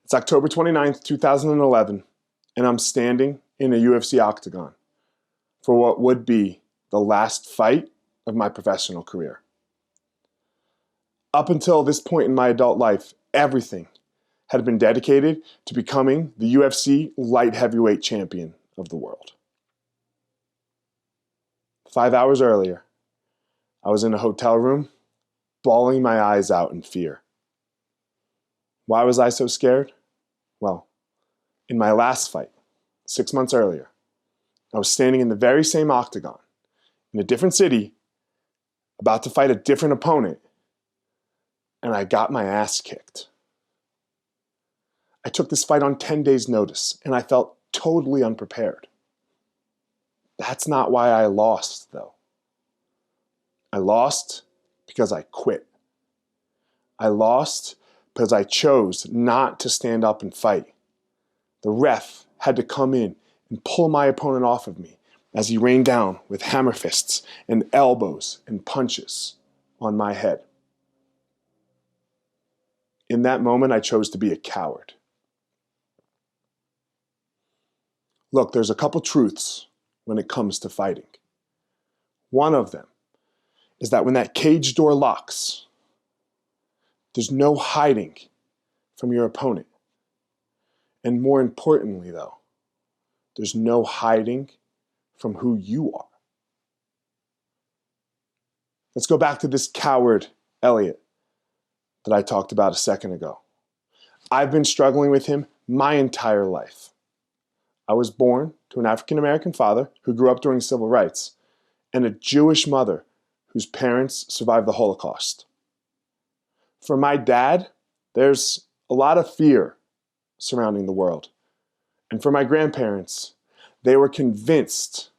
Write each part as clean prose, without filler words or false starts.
It's October 29th, 2011, and I'm standing in a UFC Octagon for what would be the last fight of my professional career. Up until this point in my adult life, everything had been dedicated to becoming the UFC light heavyweight champion of the world. 5 hours earlier, I was in a hotel room, bawling my eyes out in fear. Why was I so scared? Well, in my last fight, 6 months earlier, I was standing in the very same octagon, in a different city, about to fight a different opponent, and I got my ass kicked. I took this fight on 10 days' notice, and I felt totally unprepared. That's not why I lost, though. I lost because I quit. I lost because I chose not to stand up and fight. The ref had to come in and pull my opponent off of me as he rained down with hammer fists and elbows and punches on my head. In that moment, I chose to be a coward. Look, there's a couple truths when it comes to fighting. One of them is that when that cage door locks, there's no hiding from your opponent. And more importantly, though, there's no hiding from who you are. Let's go back to this coward, Elliot, that I talked about a second ago. I've been struggling with him my entire life. I was born to an African-American father who grew up during civil rights and a Jewish mother whose parents survived the Holocaust. For my dad, there's a lot of fear surrounding the world. And for my grandparents, they were convinced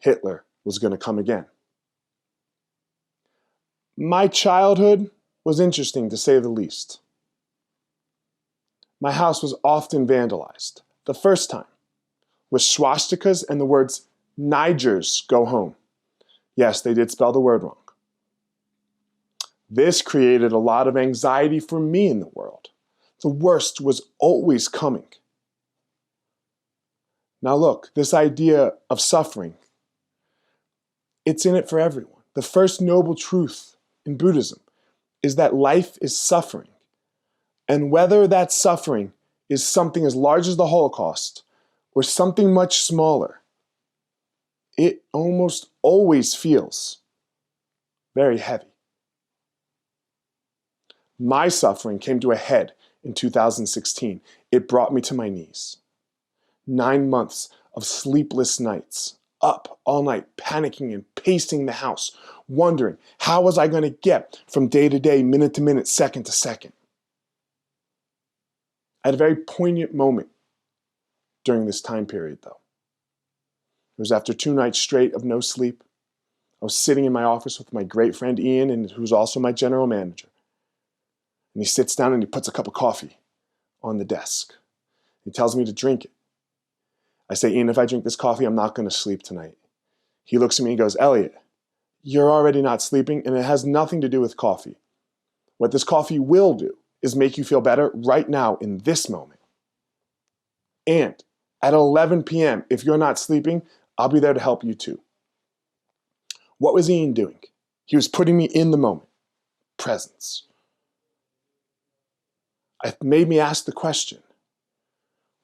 Hitler was going to come again. My childhood was interesting, to say the least. My house was often vandalized. The first time with swastikas and the words, "Nigers go home." Yes, they did spell the word wrong. This created a lot of anxiety for me in the world. The worst was always coming. Now look, this idea of suffering, it's in it for everyone. The first noble truth in Buddhism is that life is suffering. And whether that suffering is something as large as the Holocaust or something much smaller, it almost always feels very heavy. My suffering came to a head in 2016. It brought me to my knees. 9 months of sleepless nights, up all night, panicking and pacing the house, wondering how was I going to get from day to day, minute to minute, second to second. I had a very poignant moment during this time period, though. It was after 2 nights straight of no sleep. I was sitting in my office with my great friend Ian, and who's also my general manager. And he sits down and he puts a cup of coffee on the desk. He tells me to drink it. I say, "Ian, if I drink this coffee, I'm not going to sleep tonight." He looks at me and goes, "Elliot, you're already not sleeping, and it has nothing to do with coffee. What this coffee will do is make you feel better right now in this moment. And at 11 p.m., if you're not sleeping, I'll be there to help you too." What was Ian doing? He was putting me in the moment. Presence. It made me ask the question,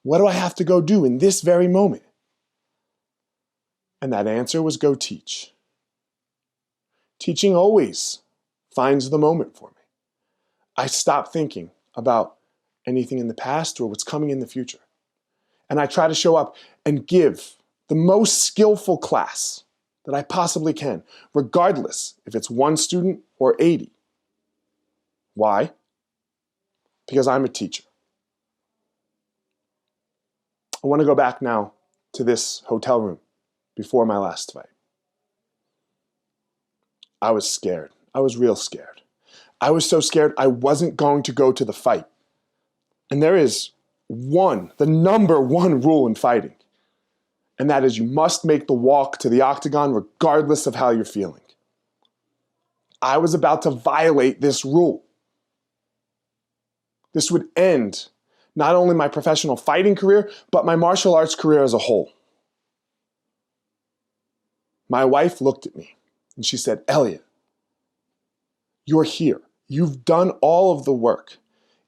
what do I have to go do in this very moment? And that answer was go teach. Teaching always finds the moment for me. I stop thinking about anything in the past or what's coming in the future. And I try to show up and give the most skillful class that I possibly can, regardless if it's 1 student or 80. Why? Because I'm a teacher. I want to go back now to this hotel room before my last fight. I was scared. I was real scared. I was so scared I wasn't going to go to the fight. And there is the number one rule in fighting, and that is you must make the walk to the octagon regardless of how you're feeling. I was about to violate this rule. This would end not only my professional fighting career, but my martial arts career as a whole. My wife looked at me and she said, Elliot, you're here. You've done all of the work.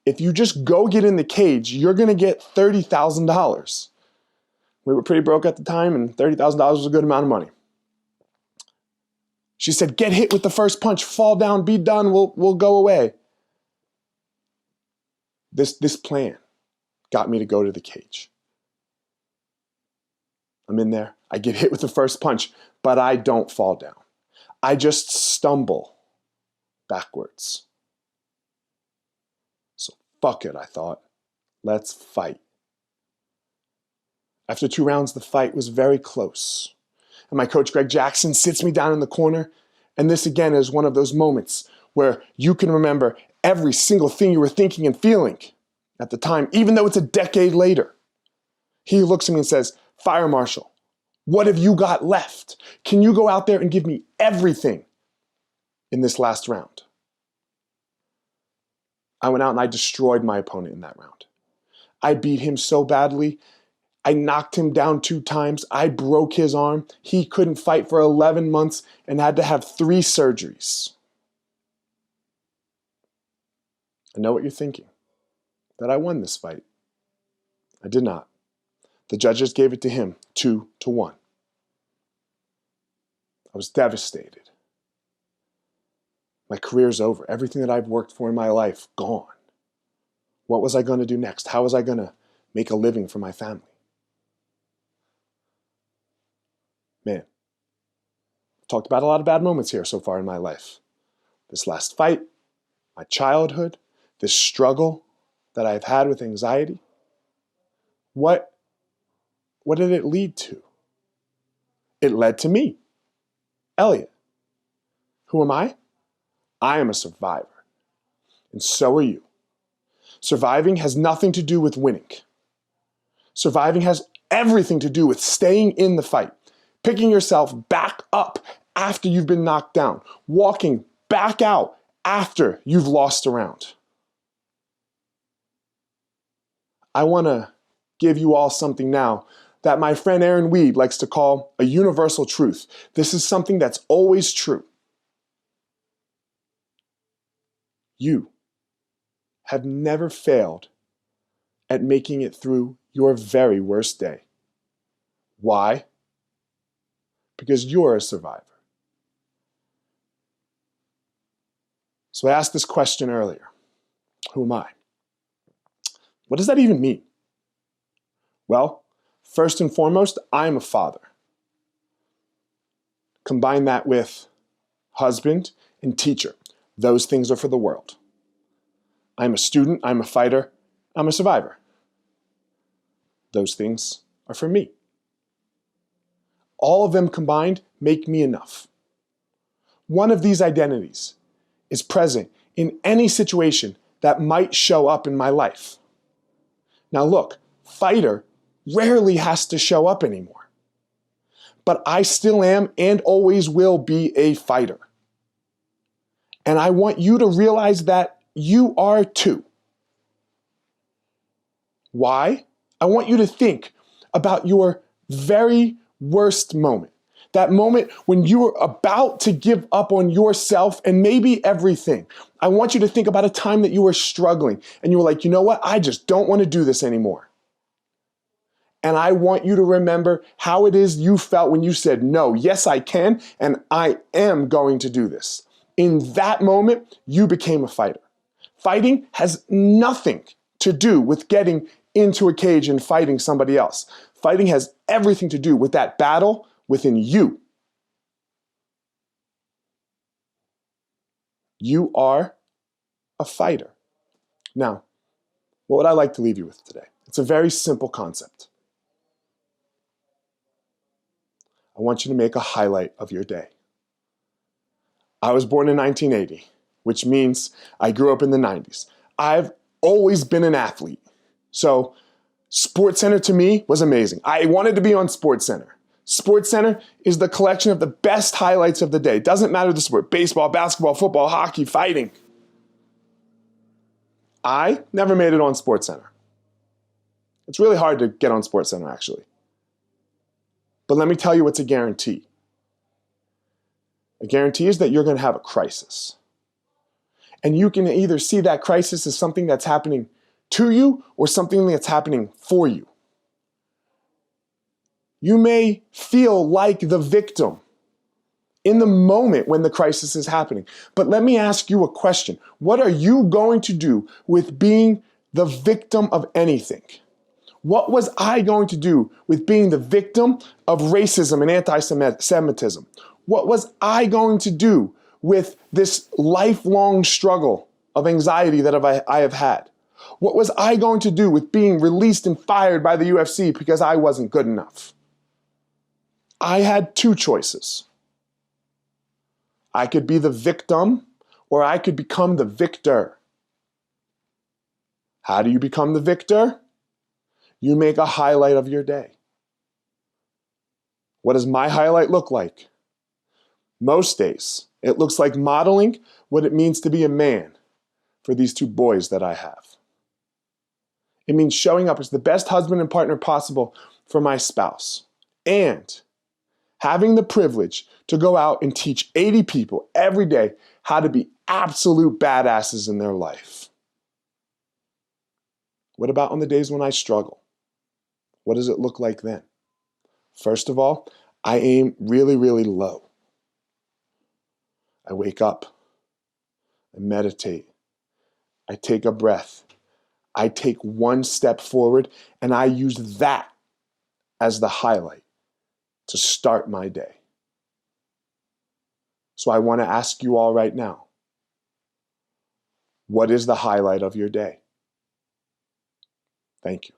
If you just go get in the cage, you're going to get $30,000. We were pretty broke at the time, and $30,000 was a good amount of money. She said, get hit with the first punch, fall down, be done, we'll go away. This plan got me to go to the cage. I'm in there. I get hit with the first punch, but I don't fall down. I just stumble backwards. So fuck it, I thought. Let's fight. After 2 rounds, the fight was very close. And my coach, Greg Jackson, sits me down in the corner. And this again is one of those moments where you can remember every single thing you were thinking and feeling at the time, even though it's a decade later. He looks at me and says, Fire Marshal, what have you got left? Can you go out there and give me everything in this last round? I went out and I destroyed my opponent in that round. I beat him so badly. I knocked him down 2 times. I broke his arm. He couldn't fight for 11 months and had to have 3 surgeries. I know what you're thinking, that I won this fight. I did not. The judges gave it to him 2-1. I was devastated. My career's over. Everything that I've worked for in my life, gone. What was I going to do next? How was I going to make a living for my family? Man, I've talked about a lot of bad moments here so far in my life. This last fight, my childhood, this struggle that I've had with anxiety. What did it lead to? It led to me, Elliot. Who am I? I am a survivor, and so are you. Surviving has nothing to do with winning. Surviving has everything to do with staying in the fight, picking yourself back up after you've been knocked down, walking back out after you've lost a round. I want to give you all something now that my friend Aaron Weed likes to call a universal truth. This is something that's always true. You have never failed at making it through your very worst day. Why? Because you're a survivor. So I asked this question earlier. Who am I? What does that even mean? Well, first and foremost, I'm a father. Combine that with husband and teacher. Those things are for the world. I'm a student, I'm a fighter, I'm a survivor. Those things are for me. All of them combined make me enough. One of these identities is present in any situation that might show up in my life. Now look, fighter rarely has to show up anymore. But I still am and always will be a fighter. And I want you to realize that you are too. Why? I want you to think about your very worst moment. That moment when you were about to give up on yourself and maybe everything. I want you to think about a time that you were struggling and you were like, you know what? I just don't want to do this anymore. And I want you to remember how it is you felt when you said, no, yes, I can, and I am going to do this. In that moment, you became a fighter. Fighting has nothing to do with getting into a cage and fighting somebody else. Fighting has everything to do with that battle within you. You are a fighter. Now, what would I like to leave you with today? It's a very simple concept. I want you to make a highlight of your day. I was born in 1980, which means I grew up in the 90s. I've always been an athlete. So SportsCenter to me was amazing. I wanted to be on SportsCenter. SportsCenter is the collection of the best highlights of the day. Doesn't matter the sport, baseball, basketball, football, hockey, fighting. I never made it on SportsCenter. It's really hard to get on SportsCenter, actually. But let me tell you what's a guarantee. A guarantee is that you're going to have a crisis. And you can either see that crisis as something that's happening to you or something that's happening for you. You may feel like the victim in the moment when the crisis is happening. But let me ask you a question. What are you going to do with being the victim of anything? What was I going to do with being the victim of racism and anti-Semitism? What was I going to do with this lifelong struggle of anxiety that I have had? What was I going to do with being released and fired by the UFC because I wasn't good enough? I had two choices. I could be the victim or I could become the victor. How do you become the victor? You make a highlight of your day. What does my highlight look like? Most days, it looks like modeling what it means to be a man for these two boys that I have. It means showing up as the best husband and partner possible for my spouse and having the privilege to go out and teach 80 people every day how to be absolute badasses in their life. What about on the days when I struggle? What does it look like then? First of all, I aim really, really low. I wake up, I meditate, I take a breath, I take one step forward, and I use that as the highlight to start my day. So I want to ask you all right now, what is the highlight of your day? Thank you.